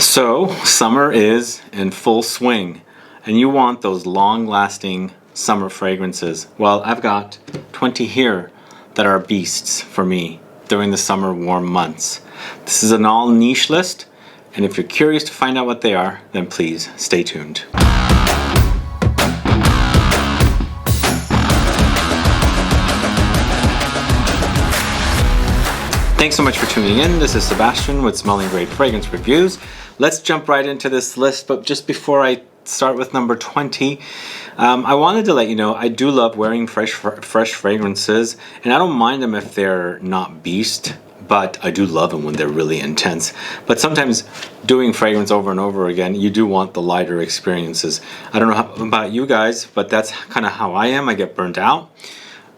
So, summer is in full swing, and you want those long-lasting summer fragrances. Well, I've got 20 here that are beasts for me during the summer warm months. This is an all niche list, and if you're curious to find out what they are, then please stay tuned. Thanks so much for tuning in. This is Sebastian with Smelling Great Fragrance Reviews. Let's jump right into this list, but just before I start with number 20, I wanted to let you know I do love wearing fresh fragrances, and I don't mind them if they're not beast, but I do love them when they're really intense. But sometimes doing fragrance over and over again, you do want the lighter experiences. I don't know about you guys, but that's kind of how I am. I get burnt out.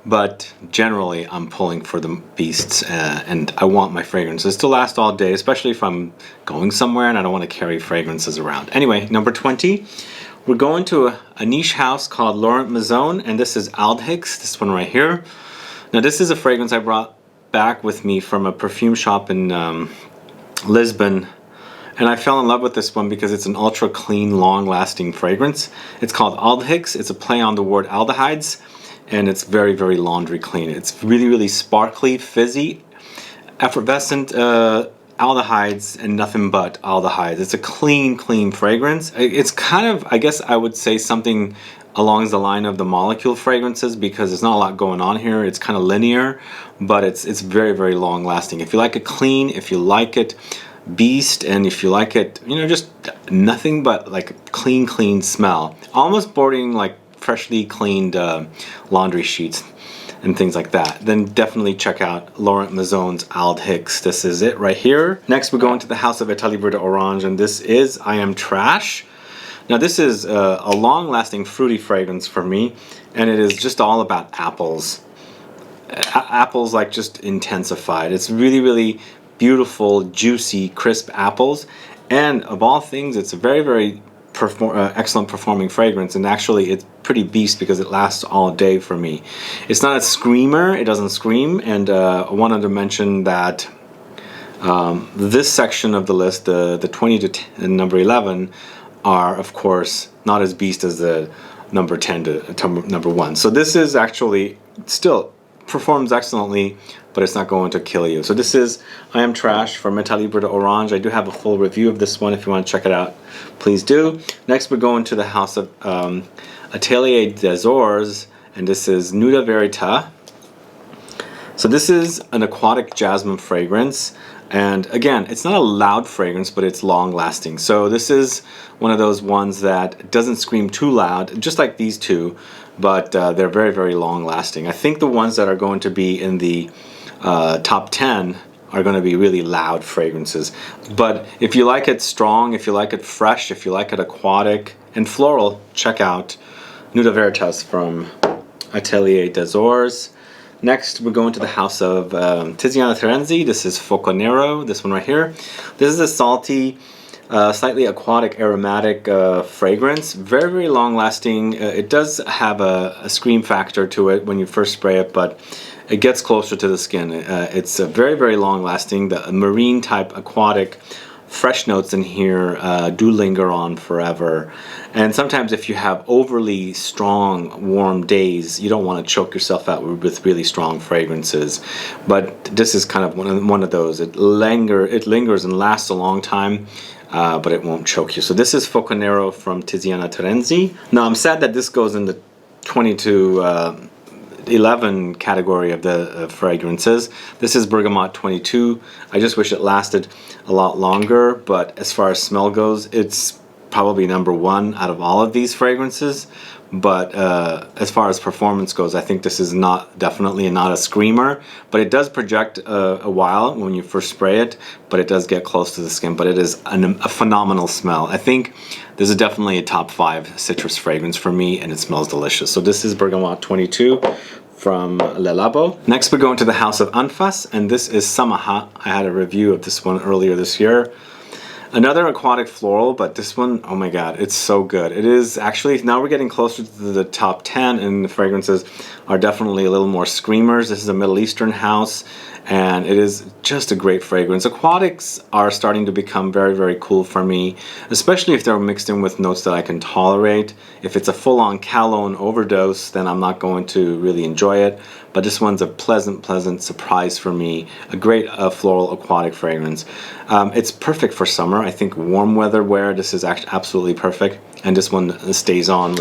But generally, I'm pulling for the beasts, and I want my fragrances to last all day, especially if I'm going somewhere and I don't want to carry fragrances around. Anyway, number 20, we're going to a niche house called LAURENT MAZZONE, and this is ALDHEYX, this one right here. Now, this is a fragrance I brought back with me from a perfume shop in Lisbon, and I fell in love with this one because it's an ultra clean, long-lasting fragrance. It's called ALDHEYX. It's a play on the word aldehydes. And it's very, very laundry clean. It's really, really sparkly, fizzy, effervescent aldehydes and nothing but aldehydes. It's a clean, clean fragrance. It's kind of, I guess I would say something along the line of the molecule fragrances because there's not a lot going on here. It's kind of linear, but it's very, very long lasting. If you like it clean, if you like it beast, and if you like it, you know, just nothing but like clean, clean smell. Almost bordering like freshly cleaned laundry sheets and things like that, then definitely check out LAURENT MAZZONE's ALDHEYX. This is it right here. Next, we're going to the house of ATELIER de Orange, and this is I Am Trash. Now, this is a long-lasting fruity fragrance for me, and it is just all about apples. Apples like just intensified. It's really, really beautiful, juicy, crisp apples, and of all things, it's a very, very excellent performing fragrance, and actually it's pretty beast because it lasts all day for me. It's not a screamer, it doesn't scream, and I wanted to mention that this section of the list, the 20 to 10, and number 11, are of course not as beast as the number 10 to number 1. So this is actually still performs excellently, but it's not going to kill you. So this is I Am Trash from ATELIER de Orange. I do have a full review of this one. If you want to check it out, please do. Next, we're going to the house of Atelier des Ors, and this is NUDA VERITAS. So this is an aquatic jasmine fragrance, and again, it's not a loud fragrance, but it's long lasting. So this is one of those ones that doesn't scream too loud, just like these two, but they're very, very long lasting. I think the ones that are going to be in the top 10 are going to be really loud fragrances. But if you like it strong, if you like it fresh, if you like it aquatic and floral, check out NUDA VERITAS from Atelier des Ors. Next, we're going to the house of TIZIANA TERENZI. This is FOCONERO, this one right here. This is a salty, slightly aquatic, aromatic fragrance. Very, very long lasting. It does have a scream factor to it when you first spray it, but it gets closer to the skin. It's very, very long lasting. The marine type aquatic fresh notes in here do linger on forever. And sometimes if you have overly strong warm days, you don't want to choke yourself out with really strong fragrances. But this is kind of one of those. It lingers and lasts a long time, but it won't choke you. So this is FOCONERO from TIZIANA TERENZI. Now, I'm sad that this goes in the 20 to 11 category of the fragrances. This is Bergamote 22. I just wish it lasted a lot longer, but as far as smell goes, it's probably number 1 out of all of these fragrances. But as far as performance goes, I think this is definitely not a screamer, but it does project a while when you first spray it, but it does get close to the skin, but it is a phenomenal smell. I think this is definitely a top 5 citrus fragrance for me, and it smells delicious. So this is Bergamote 22 from LABO. Next, we're going to the house of ANFAS, and this is SAMAHA. I had a review of this one earlier this year. Another aquatic floral, but this one, oh my god, it's so good. It is actually, now we're getting closer to the top 10, and the fragrances are definitely a little more screamers. This is a Middle Eastern house, and it is just a great fragrance. Aquatics are starting to become very, very cool for me, especially if they're mixed in with notes that I can tolerate. If it's a full-on cologne overdose, then I'm not going to really enjoy it, but this one's a pleasant surprise for me. A great floral aquatic fragrance. It's perfect for summer. I think warm weather wear, this is actually absolutely perfect, and this one stays on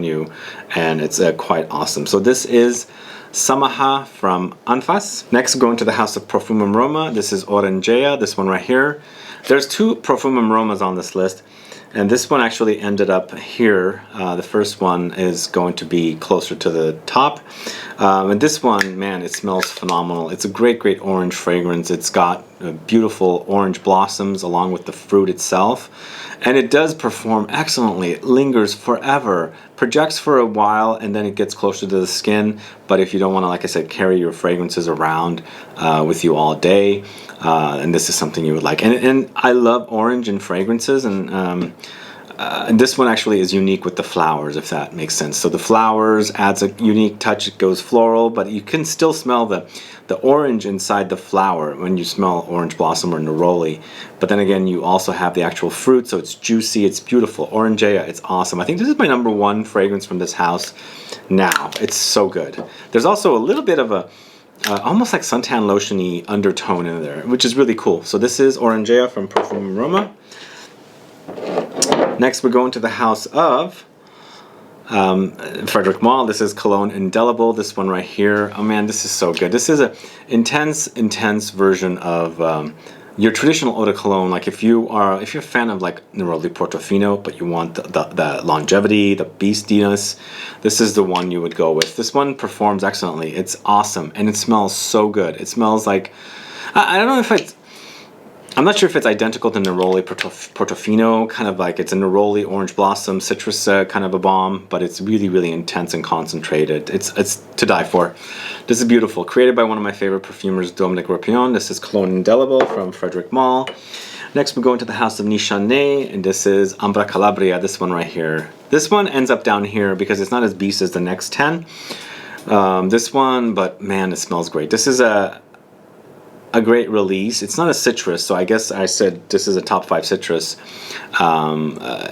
you, and it's quite awesome. So this is SAMAHA from ANFAS. Next, going to the house of PROFUMUM Roma. This is ORANGEA, this one right here. There's two PROFUMUM Romas on this list, and this one actually ended up here. The first one is going to be closer to the top. And this one, man, it smells phenomenal. It's a great orange fragrance. It's got beautiful orange blossoms along with the fruit itself. And it does perform excellently. It lingers forever, projects for a while, and then it gets closer to the skin. But if you don't want to, like I said, carry your fragrances around with you all day, and this is something you would like. And I love orange in fragrances, and this one actually is unique with the flowers, if that makes sense. So the flowers adds a unique touch. It goes floral, but you can still smell the orange inside the flower when you smell orange blossom or neroli. But then again, you also have the actual fruit, so it's juicy, it's beautiful. Orangea, it's awesome. I think this is my #1 fragrance from this house now. It's so good. There's also a little bit of a almost like suntan lotion-y undertone in there, which is really cool. So this is Orangea from PROFUMUM Roma. Next, we're going to the house of Frederic Malle. This is Cologne Indelible, this one right here. Oh man, this is so good. This is a intense version of your traditional eau de cologne. Like if you're a fan of like Neroli Portofino, but you want the longevity, the beastiness, this is the one you would go with. This one performs excellently. It's awesome, and it smells so good. It smells like, I don't know if I'm not sure if it's identical to Neroli Portofino, kind of like it's a Neroli orange blossom citrus kind of a bomb, but it's really intense and concentrated. It's to die for. This is beautiful. Created by one of my favorite perfumers, Dominique Ropion. This is Cologne Indelible from Frederic Malle. Next, we go into the house of NISHANE, and this is Ambra Calabria, this one right here. This one ends up down here because it's not as beast as the next 10. This one, but man, it smells great. This is a great release. It's not a citrus, so I guess I said this is a top 5 citrus.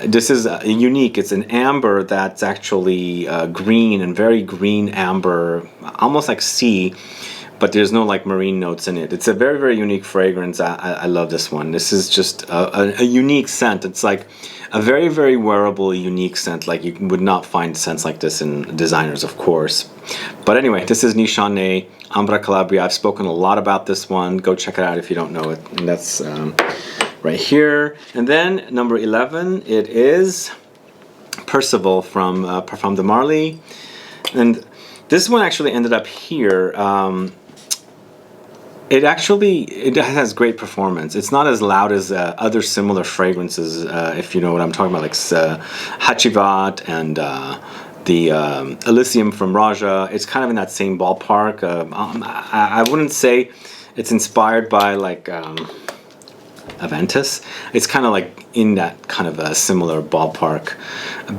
This is unique. It's an amber that's actually green, and very green amber, almost like sea, but there's no like marine notes in it. It's a very unique fragrance. I love this one. This is just a unique scent. It's like a very wearable, unique scent. Like you would not find scents like this in designers, of course. But anyway, this is NISHANE Ambra Calabria. I've spoken a lot about this one. Go check it out if you don't know it. And that's right here. And then number 11, it is PERCIVAL from Parfums de Marly. And this one actually ended up here. It has great performance. It's not as loud as other similar fragrances, if you know what I'm talking about, like Hachivat and the Elysium from Raja. It's kind of in that same ballpark. I wouldn't say it's inspired by like Aventus. It's kind of like in that kind of a similar ballpark,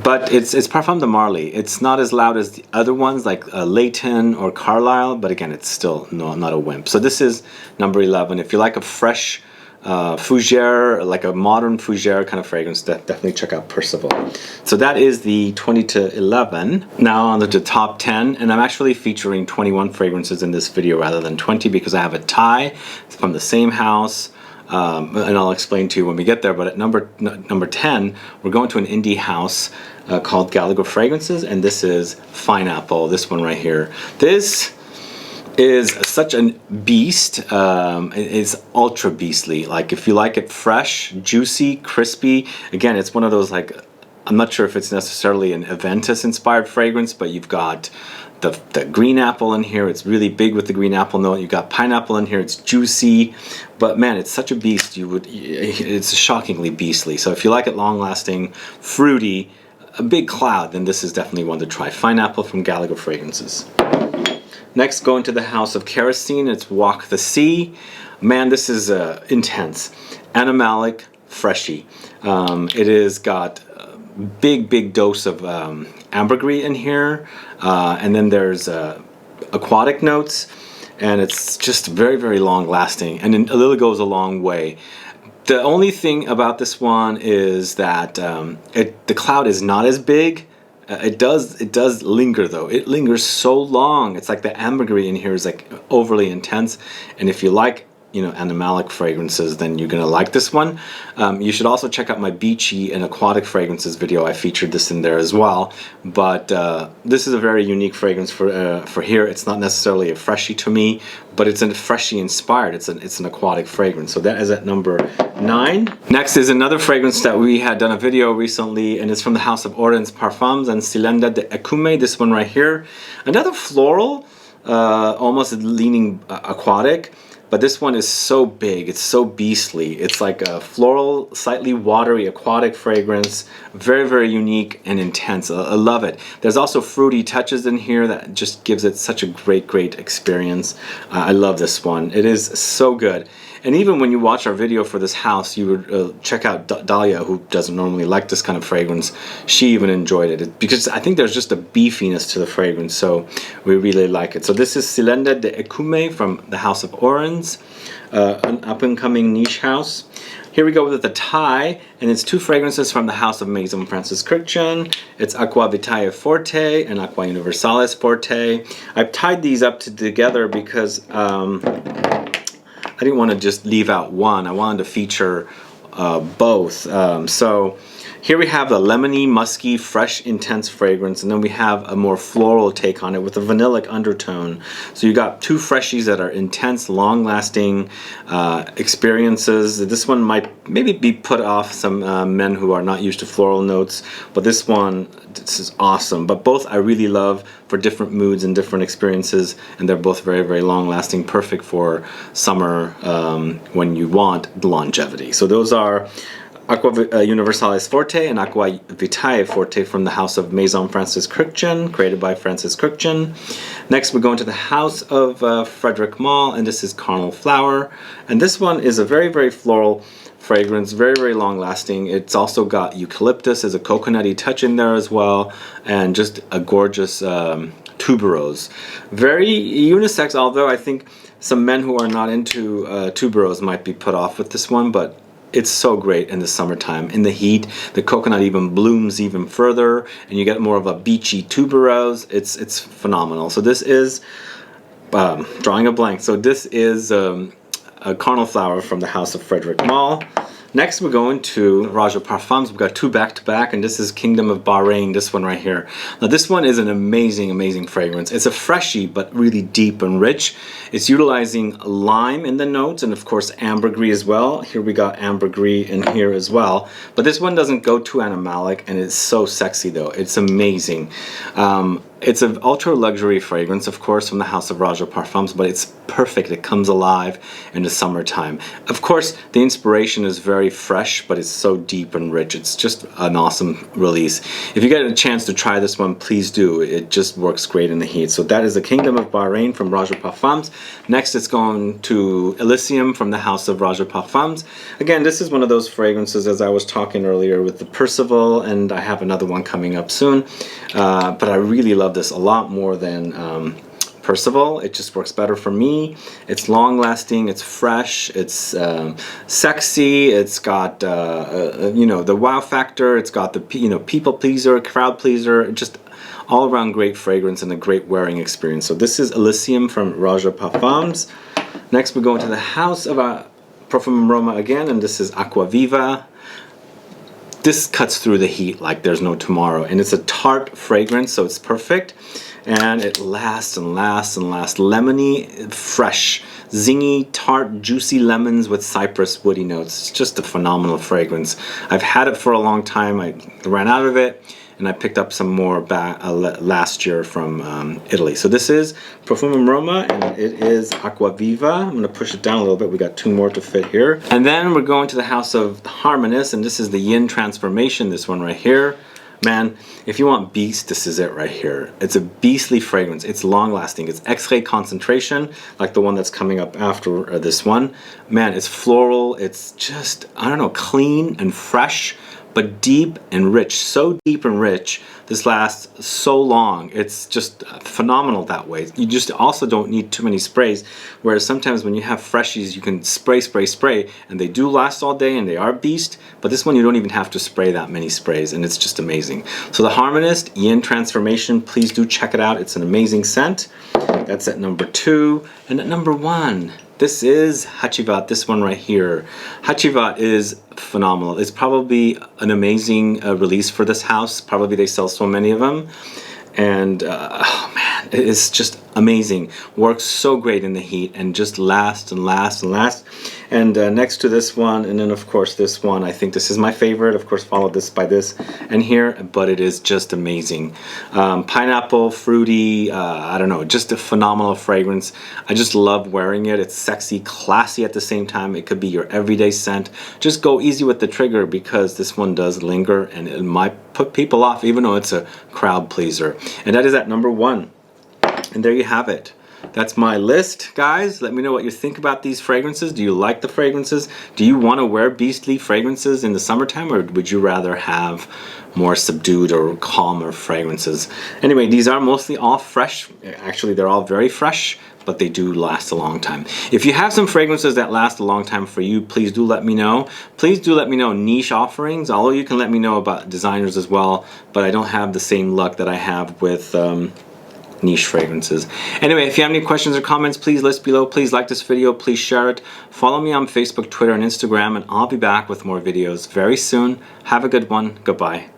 but it's Parfums de Marly. It's not as loud as the other ones like Leighton or Carlisle, but again, it's still not a wimp. So this is number 11. If you like a fresh fougere, like a modern fougere kind of fragrance, definitely check out PERCIVAL. So that is the 20 to 11. Now on to the top 10, and I'm actually featuring 21 fragrances in this video rather than 20 because I have a tie from the same house. And I'll explain to you when we get there, but at number 10, we're going to an indie house called Gallagher Fragrances, and this is FINEAPPLE, this one right here. This is such a beast. It's ultra beastly. Like if you like it fresh, juicy, crispy, again, it's one of those like, I'm not sure if it's necessarily an Aventus inspired fragrance, but you've got the green apple in here. It's really big with the green apple note. You've got pineapple in here. It's juicy, but man, it's such a beast. It's shockingly beastly. So if you like it long lasting, fruity, a big cloud, then this is definitely one to try. FINEAPPLE from Gallagher Fragrances. Next, go into the house of Kerosene. It's Walk the Sea. Man, this is intense. Animalic, freshy. It is got a big dose of ambergris in here, and then there's aquatic notes, and it's just very long lasting, and a little goes a long way. The only thing about this one is that the cloud is not as big. It does linger though. It lingers so long. It's like the ambergris in here is like overly intense, and if you like, you know, animalic fragrances, then you're gonna like this one. You should also check out my beachy and aquatic fragrances video. I featured this in there as well. But this is a very unique fragrance for here. It's not necessarily a freshie to me, but it's a freshie inspired. It's an aquatic fragrance. So that is at number 9. Next is another fragrance that we had done a video recently, and it's from the house of ORENS Parfums and SILENDA de Écume. This one right here, another floral, almost leaning aquatic. But this one is so big, it's so beastly. It's like a floral, slightly watery, aquatic fragrance. Very unique and intense. I love it. There's also fruity touches in here that just gives it such a great experience. I love this one. It is so good. And even when you watch our video for this house, you would check out Dahlia, who doesn't normally like this kind of fragrance. She even enjoyed it because I think there's just a beefiness to the fragrance, so we really like it. So this is SILENDA de Écume from the house of ORENS, an up-and-coming niche house. Here we go with the tie, and it's 2 fragrances from the house of Maison Francis Kurkdjian. It's Aqua Vitae Forte and Aqua Universalis Forte. I've tied these up together because I didn't want to just leave out one. I wanted to feature both. So here we have the lemony, musky, fresh, intense fragrance, and then we have a more floral take on it with a vanillic undertone. So you got 2 freshies that are intense, long-lasting experiences. This one might maybe be put off some men who are not used to floral notes, but this is awesome. But both I really love for different moods and different experiences, and they're both very long-lasting, perfect for summer when you want longevity. So those are Aqua Universalis Forte and Aqua Vitae Forte from the house of Maison Francis Kurkdjian, created by Francis Kurkdjian. Next we go into the house of Frederic Malle, and this is Carnal Flower. And this one is a very floral fragrance, very long lasting. It's also got eucalyptus as a coconutty touch in there as well, and just a gorgeous tuberose. Very unisex, although I think some men who are not into tuberose might be put off with this one, but it's so great in the summertime. In the heat, the coconut even blooms even further, and you get more of a beachy tuberose. It's phenomenal. So this is, drawing a blank, so this is a Carnal Flower from the house of Frederic Malle. Next we're going to Raja Parfums. We've got 2 back-to-back, and this is Kingdom of Bahrain, this one right here. Now this one is an amazing fragrance. It's a freshie, but really deep and rich. It's utilizing lime in the notes, and of course ambergris as well. Here we got ambergris in here as well. But this one doesn't go too animalic, and it's so sexy though. It's amazing. It's an ultra luxury fragrance, of course, from the house of Raja Parfums, but it's perfect. It comes alive in the summertime. Of course, the inspiration is very fresh, but it's so deep and rich. It's just an awesome release. If you get a chance to try this one, please do. It just works great in the heat. So that is the Kingdom of Bahrain from Raja Parfums. Next, it's going to Elysium from the house of Raja Parfums. Again, this is one of those fragrances, as I was talking earlier, with the PERCIVAL, and I have another one coming up soon. But I really love this a lot more than PERCIVAL. It just works better for me. It's long lasting, it's fresh, it's sexy, it's got you know, the wow factor, it's got the people pleaser, crowd pleaser, just all around great fragrance and a great wearing experience. So this is Elysium from Raja Parfums. Next we go into the house of Profumum Roma again, and this is Aqua Viva. This cuts through the heat like there's no tomorrow, and it's a tart fragrance, so it's perfect, and it lasts and lasts and lasts. Lemony, fresh, zingy, tart, juicy lemons with cypress woody notes. It's just a phenomenal fragrance. I've had it for a long time. I ran out of it, and I picked up some more back last year from Italy. So this is Profumum Roma, and it is Aqua Viva. I'm going to push it down a little bit. We got 2 more to fit here. And then we're going to the house of Harmonious, and this is the Yin Transformation, this one right here. Man, if you want beast, this is it right here. It's a beastly fragrance. It's long lasting. It's X-ray concentration, like the one that's coming up after this one. Man, it's floral. It's just, I don't know, clean and fresh, but deep and rich, so deep and rich. This lasts so long. It's just phenomenal that way. You just also don't need too many sprays, whereas sometimes when you have freshies, you can spray, and they do last all day and they are beast, but this one you don't even have to spray that many sprays, and it's just amazing. So the Harmonist Yin Transformation, please do check it out. It's an amazing scent. That's at number 2. And at number 1, this is Hachivat, this one right here. Hachivat is phenomenal. It's probably an amazing release for this house. Probably they sell so many of them. And oh man, it is just amazing. Works so great in the heat and just lasts and lasts and lasts. And next to this one, and then of course this one, I think this is my favorite. Of course, followed this by this and here, but it is just amazing. Pineapple, fruity, I don't know, just a phenomenal fragrance. I just love wearing it. It's sexy, classy at the same time. It could be your everyday scent. Just go easy with the trigger because this one does linger and it might put people off even though it's a crowd pleaser. And that is at number 1. And there you have it. That's my list, guys. Let me know what you think about these fragrances. Do you like the fragrances? Do you want to wear beastly fragrances in the summertime, or would you rather have more subdued or calmer fragrances? Anyway, these are mostly all fresh. Actually, they're all very fresh, but they do last a long time. If you have some fragrances that last a long time for you, please do let me know. Please do let me know niche offerings, although you can let me know about designers as well, but I don't have the same luck that I have with niche fragrances. Anyway, if you have any questions or comments, please list below. Please like this video, please share it. Follow me on Facebook, Twitter, and Instagram, and I'll be back with more videos very soon. Have a good one. Goodbye.